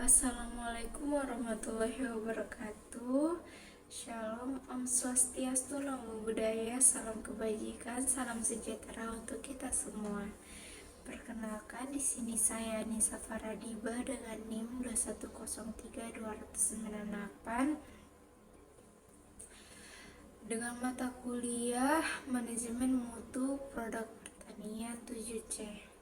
Assalamualaikum warahmatullahi wabarakatuh. Shalom, Om Swastiastu, Namo Buddhaya, salam kebajikan, salam sejahtera untuk kita semua. Perkenalkan, di sini saya Nisa Faradiba dengan NIM 2103298 dengan mata kuliah Manajemen Mutu Produk Pertanian 7C.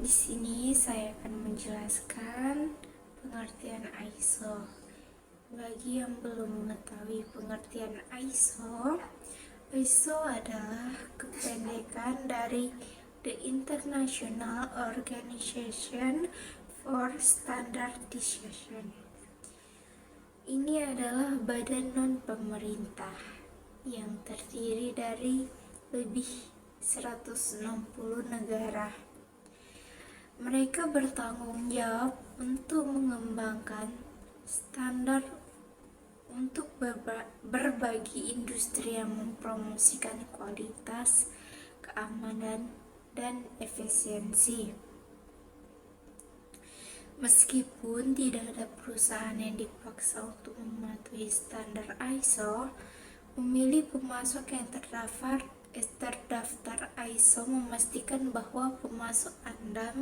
Di sini saya akan menjelaskan pengertian ISO. Bagi yang belum mengetahui pengertian ISO, ISO adalah kependekan dari The International Organization for Standardization. Ini adalah badan non-pemerintah yang terdiri dari lebih 160 negara. Mereka bertanggung jawab untuk mengembangkan standar untuk berbagi industri yang mempromosikan kualitas, keamanan, dan efisiensi. Meskipun tidak ada perusahaan yang dipaksa untuk mematuhi standar ISO, memilih pemasok yang terdaftar ISO memastikan bahwa pemasok Anda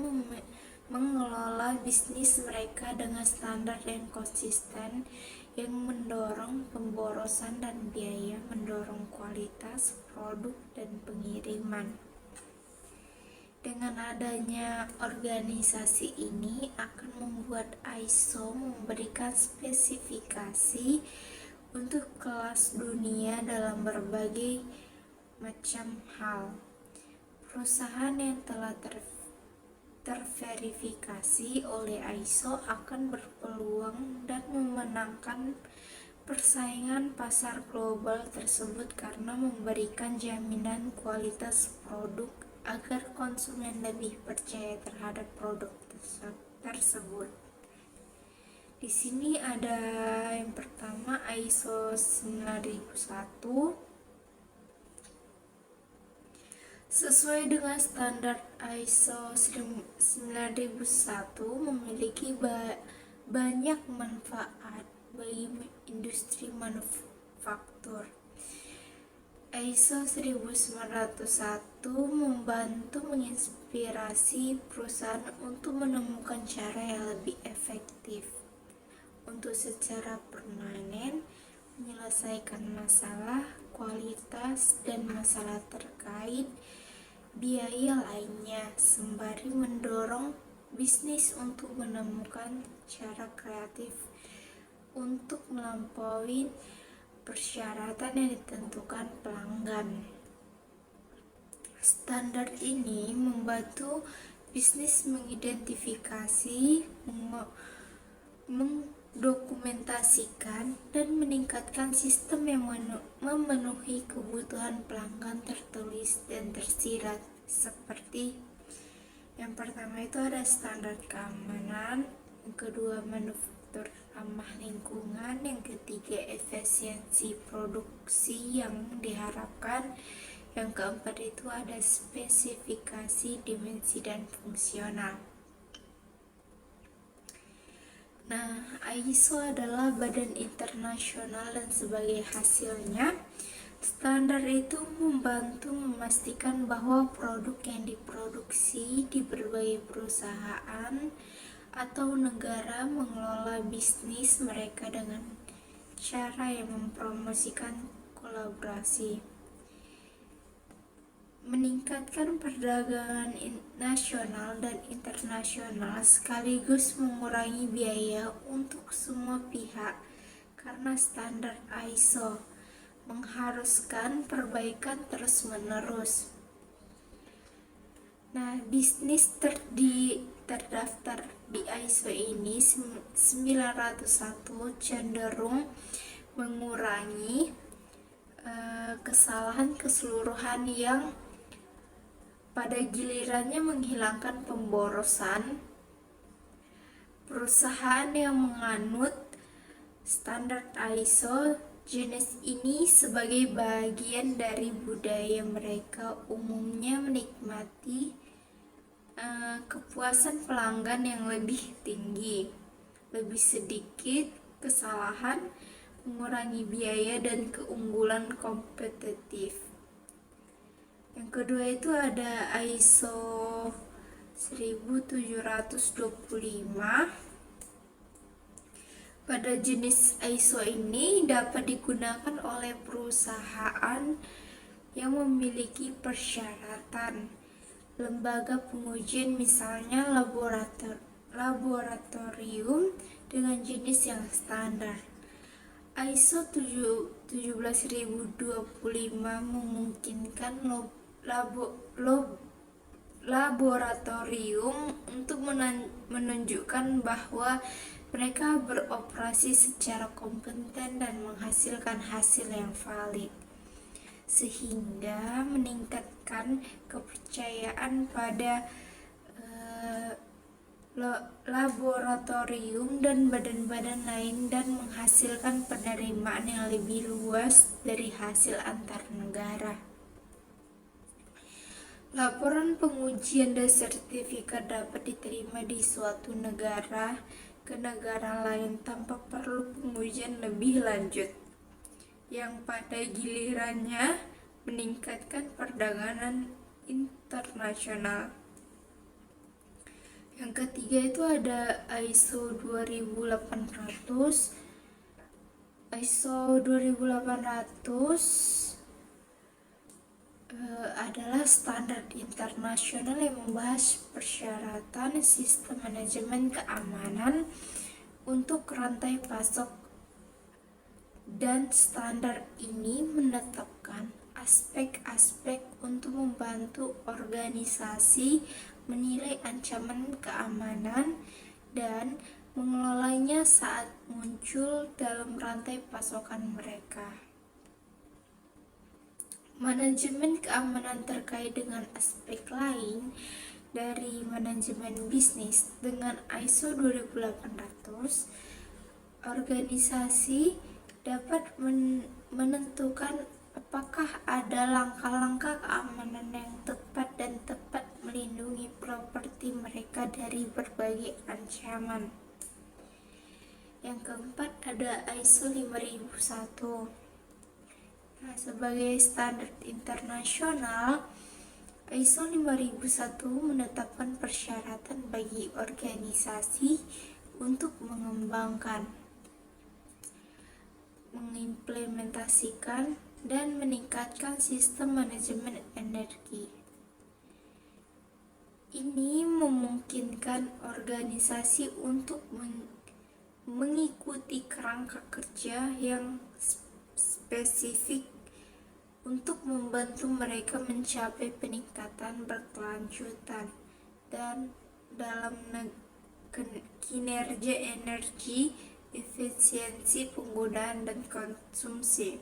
mengelola bisnis mereka dengan standar yang konsisten, yang mendorong pemborosan dan biaya, mendorong kualitas produk dan pengiriman. Dengan adanya organisasi ini akan membuat ISO memberikan spesifikasi untuk kelas dunia dalam berbagai macam hal. Perusahaan yang telah terverifikasi oleh ISO akan berpeluang dan memenangkan persaingan pasar global tersebut karena memberikan jaminan kualitas produk agar konsumen lebih percaya terhadap produk tersebut. Di sini ada yang pertama ISO 9001. Sesuai dengan standar ISO 9001 memiliki banyak manfaat bagi industri manufaktur. ISO 1901 membantu menginspirasi perusahaan untuk menemukan cara yang lebih efektif untuk secara permanen menyelesaikan masalah kualitas dan masalah terkait biaya lainnya, sembari mendorong bisnis untuk menemukan cara kreatif untuk melampaui persyaratan yang ditentukan pelanggan. Standar ini membantu bisnis mengidentifikasi, mendokumentasikan, dan meningkatkan sistem yang memenuhi kebutuhan pelanggan tertulis dan tersirat, seperti yang pertama itu ada standar keamanan, yang kedua manufaktur ramah lingkungan, yang ketiga efisiensi produksi yang diharapkan, yang keempat itu ada spesifikasi dimensi dan fungsional. Nah, ISO adalah badan internasional dan sebagai hasilnya, standar itu membantu memastikan bahwa produk yang diproduksi di berbagai perusahaan atau negara mengelola bisnis mereka dengan cara yang mempromosikan kolaborasi, meningkatkan perdagangan nasional dan internasional, sekaligus mengurangi biaya untuk semua pihak karena standar ISO mengharuskan perbaikan terus-menerus. Nah, bisnis terdaftar di ISO ini 901 cenderung mengurangi kesalahan keseluruhan yang pada gilirannya menghilangkan pemborosan. Perusahaan yang menganut standar ISO jenis ini sebagai bagian dari budaya mereka umumnya menikmati kepuasan pelanggan yang lebih tinggi, lebih sedikit kesalahan, mengurangi biaya dan keunggulan kompetitif. Yang kedua itu ada ISO 1725. Pada jenis ISO ini dapat digunakan oleh perusahaan yang memiliki persyaratan lembaga pengujian, misalnya laboratorium dengan jenis yang standar. ISO 17025 memungkinkan laboratorium untuk menunjukkan bahwa mereka beroperasi secara kompeten dan menghasilkan hasil yang valid, sehingga meningkatkan kepercayaan pada laboratorium dan badan-badan lain dan menghasilkan penerimaan yang lebih luas dari hasil antar negara. Laporan pengujian dan sertifikat dapat diterima di suatu negara ke negara lain tanpa perlu pengujian lebih lanjut, yang pada gilirannya meningkatkan perdagangan internasional. Yang ketiga itu ada ISO 2800. ISO 2800 adalah standar internasional yang membahas persyaratan sistem manajemen keamanan untuk rantai pasok, dan standar ini menetapkan aspek-aspek untuk membantu organisasi menilai ancaman keamanan dan mengelolanya saat muncul dalam rantai pasokan mereka. Manajemen keamanan terkait dengan aspek lain dari manajemen bisnis. Dengan ISO 2800, organisasi dapat menentukan apakah ada langkah-langkah keamanan yang tepat dan tepat melindungi properti mereka dari berbagai ancaman. Yang keempat ada ISO 5001. Nah, sebagai standar internasional, ISO 5001 menetapkan persyaratan bagi organisasi untuk mengembangkan, mengimplementasikan, dan meningkatkan sistem manajemen energi. Ini memungkinkan organisasi untuk mengikuti kerangka kerja yang spesifik untuk membantu mereka mencapai peningkatan berkelanjutan dan dalam kinerja energi, efisiensi penggunaan dan konsumsi.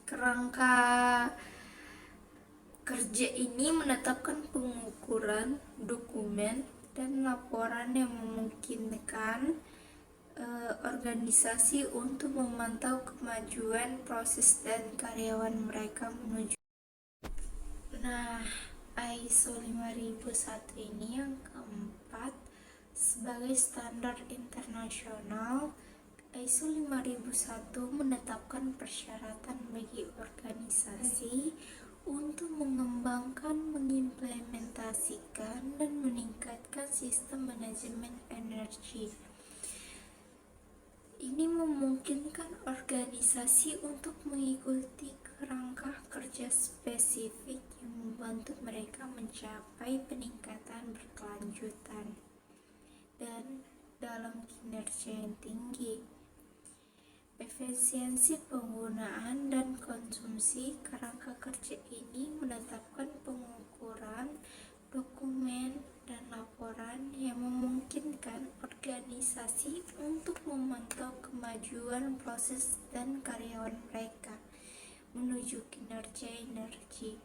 Kerangka kerja ini menetapkan pengukuran, dokumen, dan laporan yang memungkinkan organisasi untuk memantau kemajuan proses dan karyawan mereka menuju. Nah, ISO 5001 ini yang keempat, sebagai standar internasional, ISO 5001 menetapkan persyaratan bagi organisasi untuk mengembangkan, mengimplementasikan, dan meningkatkan sistem manajemen energi. Ini memungkinkan organisasi untuk mengikuti kerangka kerja spesifik yang membantu mereka mencapai peningkatan berkelanjutan dan dalam kinerja yang tinggi. Efisiensi penggunaan dan konsumsi. Kerangka kerja ini menetapkan pengukuran, dokumen, dan laporan yang memungkinkan organisasi untuk memantau kemajuan proses dan karyawan mereka menuju kinerja energi.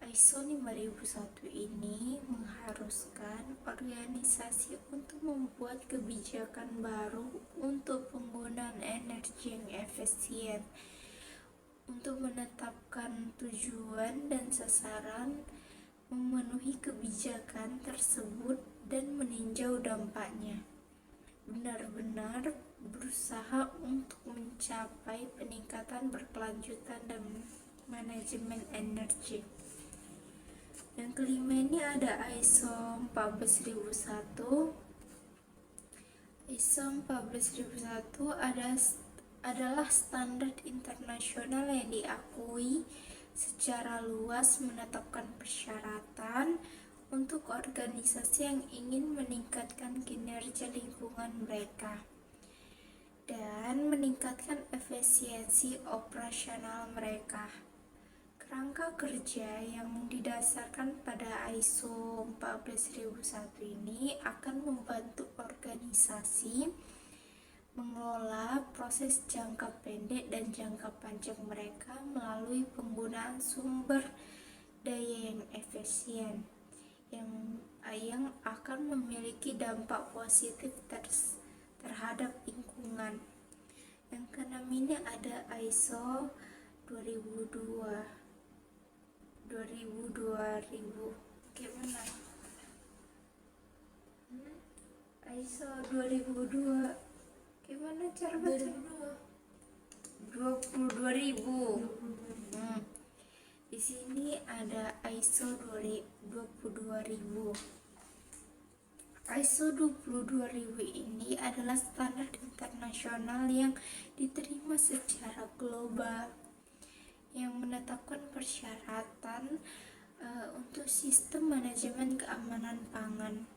ISO 5001 ini mengharuskan organisasi untuk membuat kebijakan baru untuk penggunaan energi yang efisien, untuk menetapkan tujuan dan sasaran, memenuhi kebijakan tersebut, dan meninjau dampaknya. Benar-benar berusaha untuk mencapai peningkatan berkelanjutan dan manajemen energi. Yang kelima ini ada ISO 14001. ISO 14001 adalah standar internasional yang diakui secara luas, menetapkan persyaratan untuk organisasi yang ingin meningkatkan kinerja lingkungan mereka dan meningkatkan efisiensi operasional mereka. Kerangka kerja yang didasarkan pada ISO 14001 ini akan membantu organisasi mengelola proses jangka pendek dan jangka panjang mereka melalui penggunaan sumber daya yang efisien, yang akan memiliki dampak positif terhadap lingkungan. Yang keenam ini ada ISO 2000. Gimana? ISO 2002. Gimana cara baca? 22.000. Di sini ada ISO 22.000. ISO 22.000 ini adalah standar internasional yang diterima secara global yang menetapkan persyaratan untuk sistem manajemen keamanan pangan.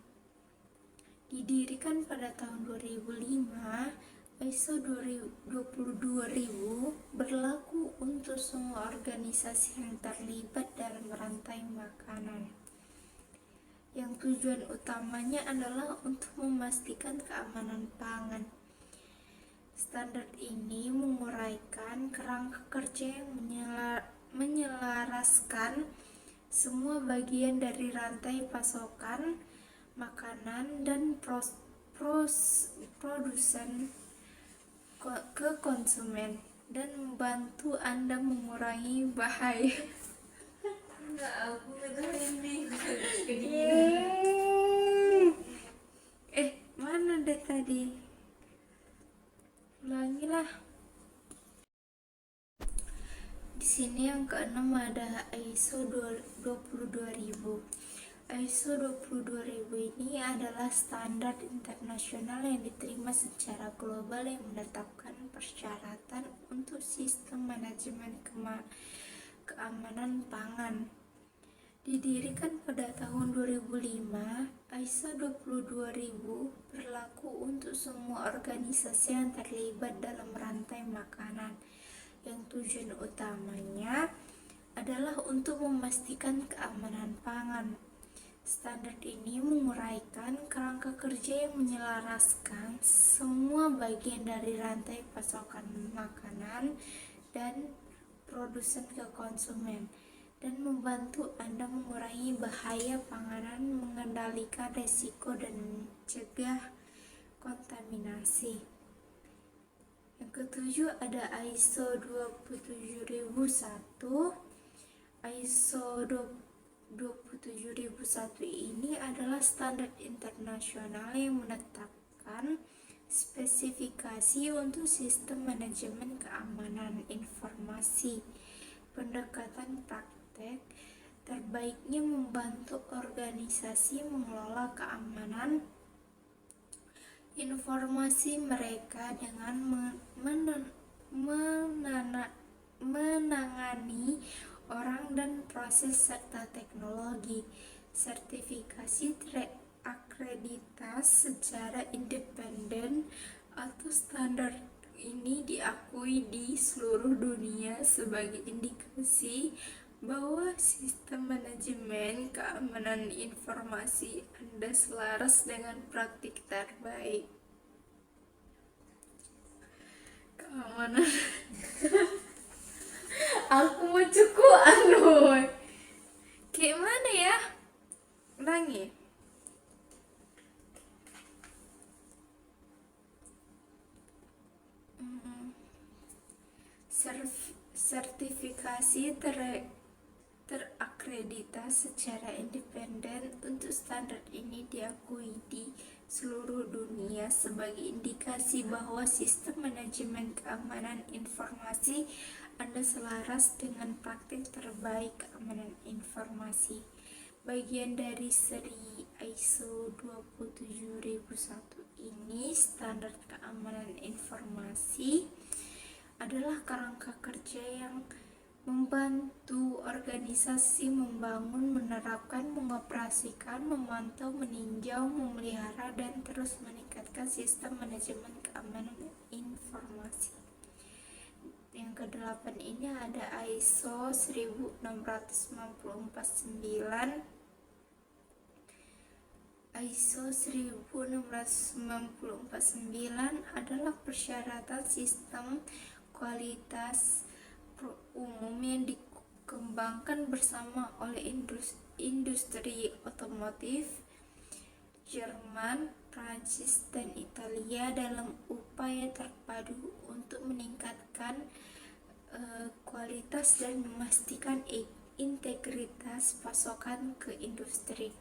Didirikan pada tahun 2005, ISO 22000 berlaku untuk semua organisasi yang terlibat dalam rantai makanan. Yang tujuan utamanya adalah untuk memastikan keamanan pangan. Standar ini menguraikan kerangka kerja yang menyelaraskan semua bagian dari rantai pasokan makanan dan produsen ke konsumen dan membantu Anda mengurangi bahaya. Mana deh tadi? Ulangilah. Di sini yang keenam ada ISO 22000. ISO 22000 ini adalah standar internasional yang diterima secara global yang menetapkan persyaratan untuk sistem manajemen keamanan pangan. Didirikan pada tahun 2005, ISO 22000 berlaku untuk semua organisasi yang terlibat dalam rantai makanan, yang tujuan utamanya adalah untuk memastikan keamanan pangan. Standar ini menguraikan kerangka kerja yang menyelaraskan semua bagian dari rantai pasokan makanan dan produsen ke konsumen dan membantu Anda mengurangi bahaya panganan, mengendalikan resiko dan mencegah kontaminasi. Yang ketujuh ada ISO 27001. ISO 27001 ini adalah standar internasional yang menetapkan spesifikasi untuk sistem manajemen keamanan informasi. Pendekatan praktek terbaiknya membantu organisasi mengelola keamanan informasi mereka dengan menangani orang dan proses serta teknologi. Sertifikasi terakreditasi secara independen atau standar ini diakui di seluruh dunia sebagai indikasi bahwa sistem manajemen keamanan informasi Anda selaras dengan praktik terbaik. Keamanan. Aku mau cukup kayak mana ya? Ulangi. Sertifikasi terakreditasi secara independen. Untuk standar ini diakui di seluruh dunia sebagai indikasi bahwa sistem manajemen keamanan informasi Anda selaras dengan praktik terbaik keamanan informasi. Bagian dari seri ISO 27001 ini, standar keamanan informasi adalah kerangka kerja yang membantu organisasi membangun, menerapkan, mengoperasikan, memantau, meninjau, memelihara, dan terus meningkatkan sistem manajemen keamanan informasi. Yang ke-8 ini ada ISO 16949. ISO 16949 adalah persyaratan sistem kualitas umum yang dikembangkan bersama oleh industri otomotif Jerman, Prancis, dan Italia dalam upaya terpadu untuk meningkatkan kualitas dan memastikan integritas pasokan ke industri.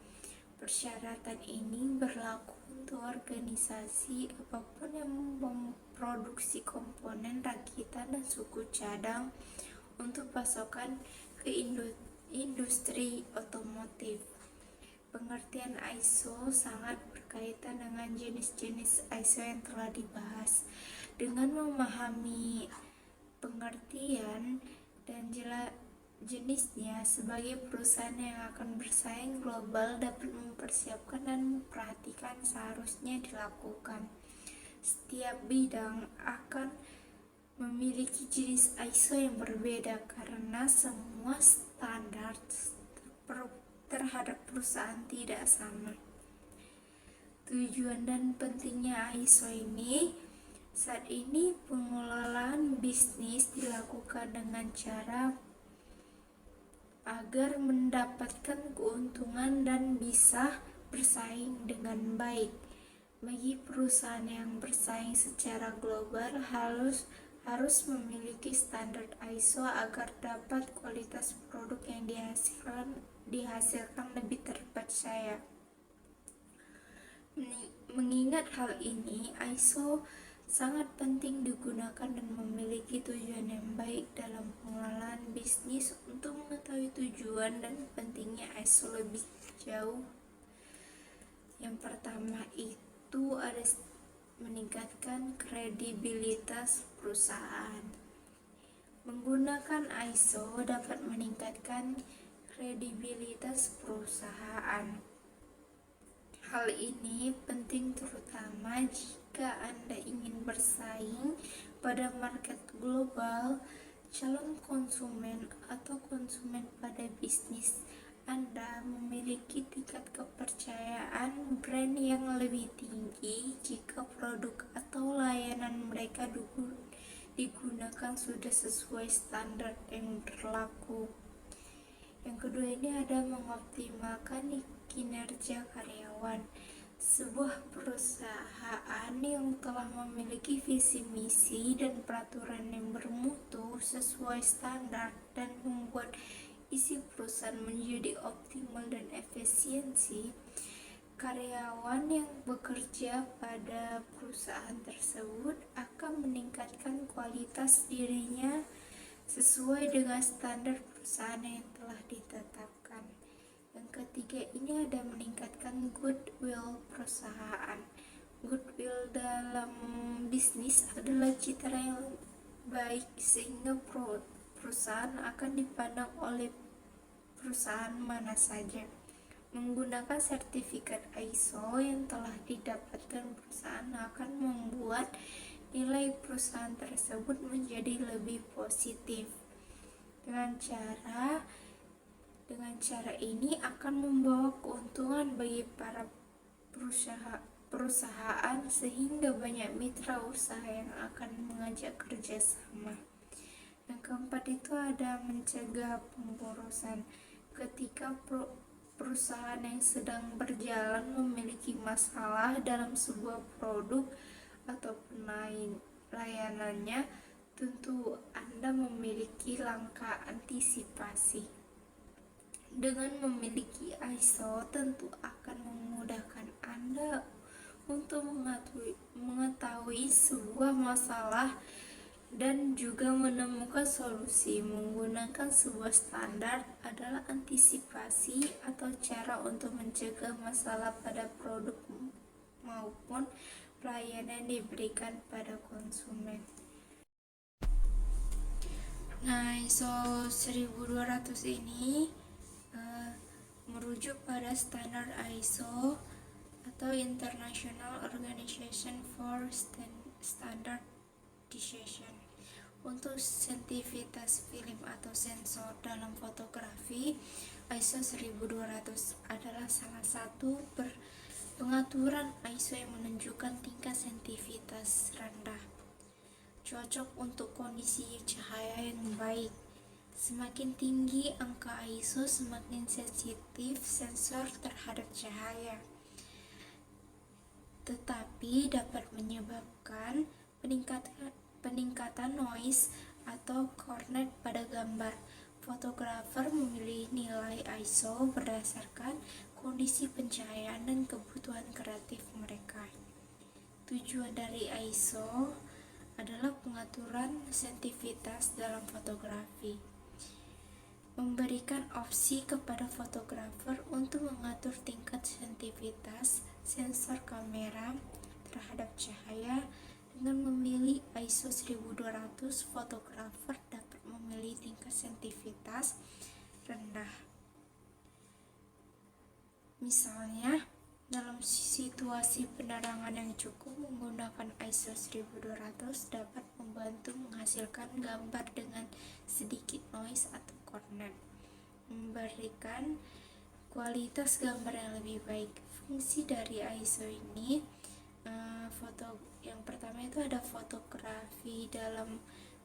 Persyaratan ini berlaku untuk organisasi apapun yang memproduksi komponen, rakitan, dan suku cadang untuk pasokan ke industri otomotif. Pengertian ISO sangat berkaitan dengan jenis-jenis ISO yang telah dibahas. Dengan memahami pengertian dan jenisnya, sebagai perusahaan yang akan bersaing global dapat mempersiapkan dan memperhatikan seharusnya dilakukan. Setiap bidang akan memiliki jenis ISO yang berbeda karena semua standar terhadap perusahaan tidak sama. Tujuan dan pentingnya ISO ini, saat ini pengelolaan bisnis dilakukan dengan cara agar mendapatkan keuntungan dan bisa bersaing dengan baik. Bagi perusahaan yang bersaing secara global harus memiliki standar ISO agar dapat kualitas produk yang dihasilkan lebih terpercaya. Mengingat hal ini, ISO sangat penting digunakan dan memiliki tujuan yang baik dalam pengelolaan bisnis. Untuk mengetahui tujuan dan pentingnya ISO lebih jauh, yang pertama itu ada meningkatkan kredibilitas perusahaan. Menggunakan ISO dapat meningkatkan kredibilitas perusahaan. Hal ini penting terutama jika Anda ingin bersaing pada market global. Calon konsumen atau konsumen pada bisnis Anda memiliki tingkat kepercayaan brand yang lebih tinggi jika produk atau layanan mereka digunakan sudah sesuai standar yang berlaku. Yang kedua ini ada mengoptimalkan kinerja karyawan. Sebuah perusahaan yang telah memiliki visi misi dan peraturan yang bermutu sesuai standar dan membuat isi perusahaan menjadi optimal dan efisiensi, karyawan yang bekerja pada perusahaan tersebut akan meningkatkan kualitas dirinya sesuai dengan standar perusahaan yang telah ditetapkan. Yang ketiga ini ada meningkatkan goodwill perusahaan. Goodwill dalam bisnis adalah citra yang baik sehingga perusahaan akan dipandang oleh perusahaan mana saja. Menggunakan sertifikat ISO yang telah didapatkan perusahaan akan membuat nilai perusahaan tersebut menjadi lebih positif. Dengan cara ini akan membawa keuntungan bagi para perusahaan sehingga banyak mitra usaha yang akan mengajak kerjasama. Yang keempat itu ada mencegah pemborosan. Ketika perusahaan yang sedang berjalan memiliki masalah dalam sebuah produk ataupun layanannya, tentu Anda memiliki langkah antisipasi. Dengan memiliki ISO, tentu akan memudahkan Anda untuk mengetahui sebuah masalah dan juga menemukan solusi. Menggunakan sebuah standar adalah antisipasi atau cara untuk mencegah masalah pada produk maupun pelayanan yang diberikan pada konsumen. Nah, ISO 1200 ini merujuk pada standar ISO atau International Organization for Standardization. Untuk sensitivitas film atau sensor dalam fotografi, ISO 1200 adalah salah satu pengaturan ISO yang menunjukkan tingkat sensitivitas rendah, cocok untuk kondisi cahaya yang baik. Semakin tinggi angka ISO, semakin sensitif sensor terhadap cahaya, tetapi dapat menyebabkan peningkatan noise atau cornet pada gambar. Fotografer memilih nilai ISO berdasarkan kondisi pencahayaan dan kebutuhan kreatif mereka. Tujuan dari ISO adalah pengaturan sensitivitas dalam fotografi, memberikan opsi kepada fotografer untuk mengatur tingkat sensitivitas sensor kamera terhadap cahaya. Dengan memilih ISO 1200, fotografer dapat memilih tingkat sensitivitas rendah. Misalnya, dalam situasi penerangan yang cukup, menggunakan ISO 1200 dapat membantu menghasilkan gambar dengan sedikit noise atau cornet, memberikan kualitas gambar yang lebih baik. Fungsi dari ISO ini, yang pertama itu ada fotografi dalam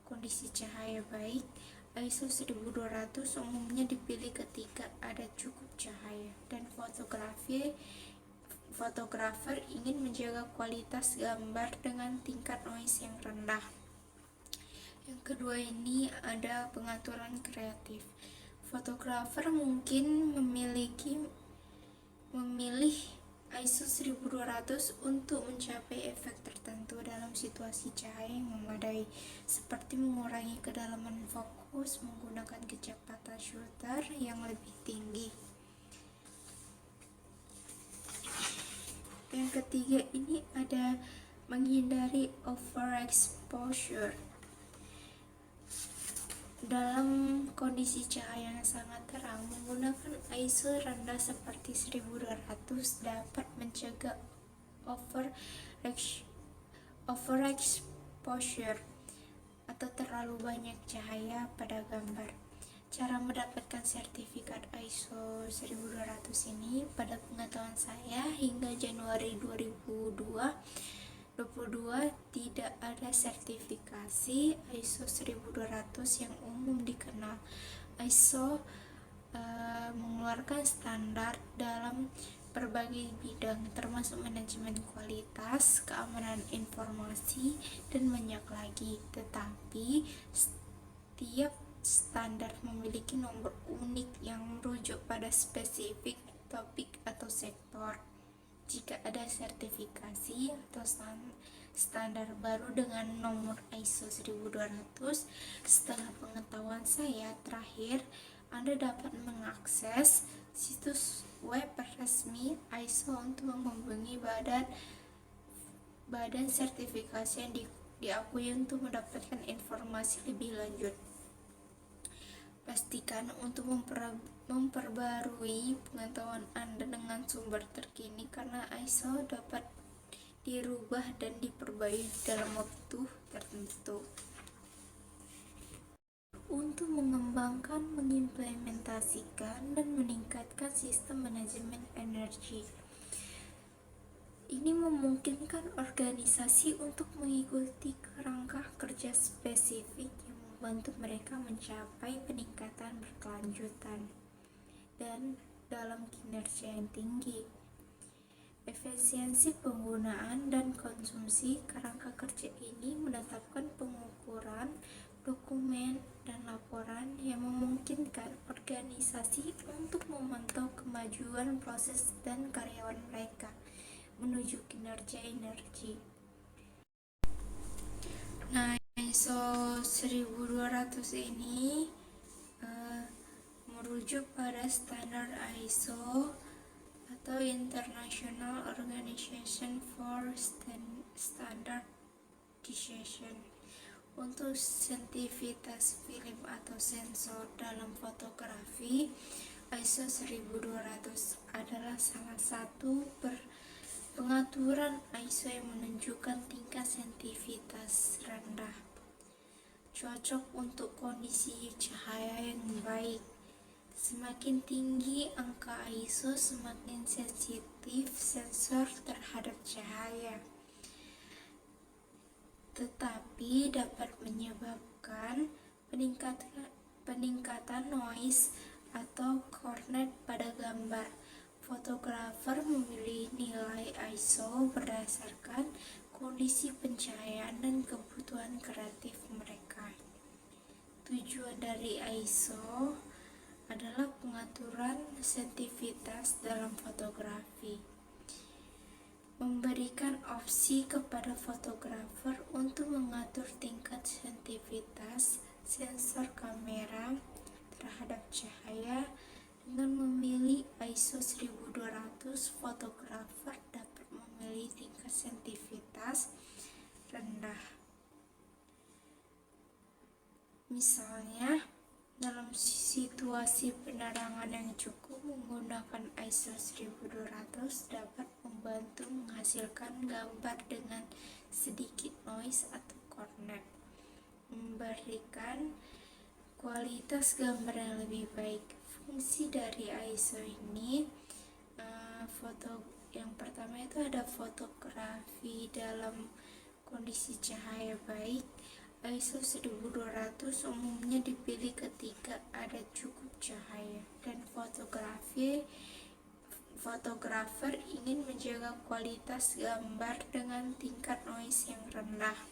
kondisi cahaya baik. ISO 1200 umumnya dipilih ketika ada cukup cahaya dan fotografer ingin menjaga kualitas gambar dengan tingkat noise yang rendah. Yang kedua ini ada pengaturan kreatif. Fotografer mungkin memilih ISO 1200 untuk mencapai efek tertentu dalam situasi cahaya yang memadai, seperti mengurangi kedalaman fokus menggunakan kecepatan shutter yang lebih tinggi. Yang ketiga ini ada menghindari overexposure. Dalam kondisi cahaya yang sangat terang, menggunakan ISO rendah seperti 1200 dapat mencegah overexposure atau terlalu banyak cahaya pada gambar. Cara mendapatkan sertifikat ISO 1200 ini, pada pengetahuan saya hingga Januari 2022 tidak ada sertifikasi ISO 1200 yang umum dikenal. ISO mengeluarkan standar dalam berbagai bidang termasuk manajemen kualitas, keamanan informasi, dan banyak lagi. Tetapi setiap standar memiliki nomor unik yang merujuk pada spesifik topik atau sektor. Jika ada sertifikasi atau standar baru dengan nomor ISO 1200, setelah pengetahuan saya terakhir, Anda dapat mengakses situs web resmi ISO untuk menghubungi badan sertifikasi yang diakui untuk mendapatkan informasi lebih lanjut. Pastikan untuk memperbarui pengetahuan Anda dengan sumber terkini, karena ISO dapat dirubah dan diperbaiki dalam waktu tertentu. Untuk mengembangkan, mengimplementasikan, dan meningkatkan sistem manajemen energi, ini memungkinkan organisasi untuk mengikuti kerangka kerja spesifik yang membantu mereka mencapai peningkatan berkelanjutan dan dalam kinerja yang tinggi. efisiensi penggunaan dan konsumsi. Kerangka kerja ini menetapkan pengukuran, dokumen, dan laporan yang memungkinkan organisasi untuk memantau kemajuan proses dan karyawan mereka menuju kinerja energi. Nah, ISO 1200 ini merujuk pada standar ISO atau International Organization for Standardization untuk sensitivitas film atau sensor dalam fotografi. ISO 1200 adalah salah satu pengaturan ISO yang menunjukkan tingkat sensitivitas rendah, cocok untuk kondisi cahaya yang baik. Semakin tinggi angka ISO, semakin sensitif sensor terhadap cahaya, tetapi dapat menyebabkan peningkatan noise atau kornet pada gambar. Fotografer memilih nilai ISO berdasarkan kondisi pencahayaan dan kebutuhan kreatif mereka. Tujuan dari ISO adalah pengaturan sensitivitas dalam fotografi, memberikan opsi kepada fotografer untuk mengatur tingkat sensitivitas sensor kamera terhadap cahaya. Dengan memilih ISO 1200, fotografer dapat memilih tingkat sensitivitas rendah. Misalnya, dalam situasi penerangan yang cukup, menggunakan ISO 1200 dapat membantu menghasilkan gambar dengan sedikit noise atau kornet, memberikan kualitas gambar yang lebih baik. Fungsi dari ISO ini, yang pertama itu ada fotografi dalam kondisi cahaya baik. ISO 1200 umumnya dipilih ketika ada cukup cahaya dan fotografer ingin menjaga kualitas gambar dengan tingkat noise yang rendah.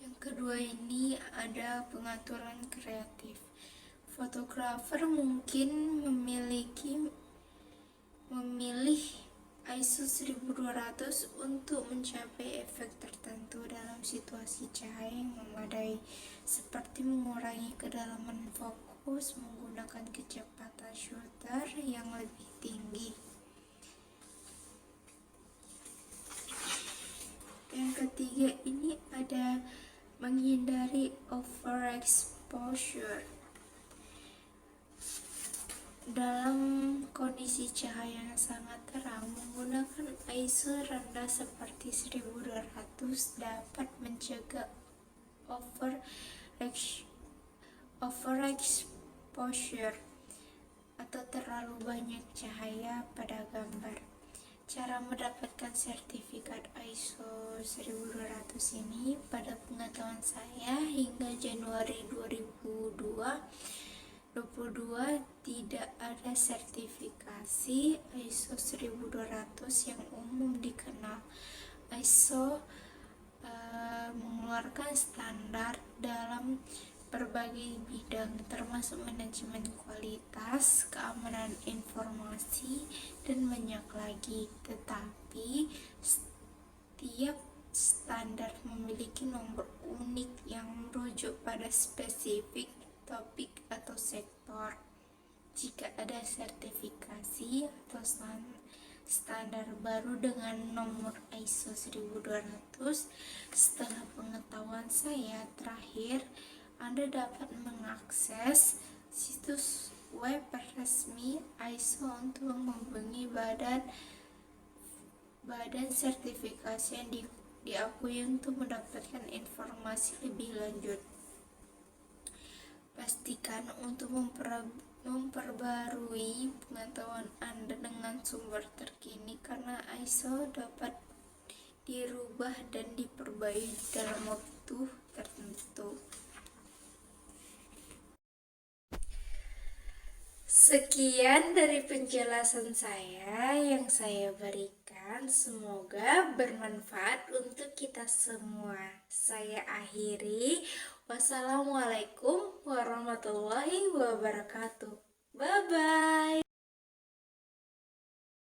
Yang kedua ini ada pengaturan kreatif. Fotografer mungkin memilih ISO 1200 untuk mencapai efek tertentu dalam situasi cahaya yang memadai, seperti mengurangi kedalaman fokus, menggunakan kecepatan shutter yang lebih tinggi. Yang ketiga ini ada menghindari overexposure. Dalam kondisi cahaya yang sangat terang, menggunakan ISO rendah seperti 1200 dapat mencegah overexposure atau terlalu banyak cahaya pada gambar. Cara mendapatkan sertifikat ISO 1200 ini, pada pengetahuan saya hingga Januari 2022 tidak ada sertifikasi ISO 1200 yang umum dikenal. ISO mengeluarkan standar dalam berbagai bidang termasuk manajemen kualitas, keamanan informasi, dan banyak lagi. Tetapi setiap standar memiliki nomor unik yang merujuk pada spesifik topik atau sektor. Jika ada sertifikasi atau standar baru dengan nomor ISO 1200, setelah pengetahuan saya terakhir, Anda dapat mengakses situs web resmi ISO untuk menghubungi badan sertifikasi yang diakui untuk mendapatkan informasi lebih lanjut. Pastikan untuk memperbarui pengetahuan Anda dengan sumber terkini, karena ISO dapat dirubah dan diperbaiki dalam waktu tertentu. Sekian dari penjelasan saya yang saya berikan. Semoga bermanfaat untuk kita semua. Saya akhiri. Wassalamualaikum warahmatullahi wabarakatuh. Bye bye.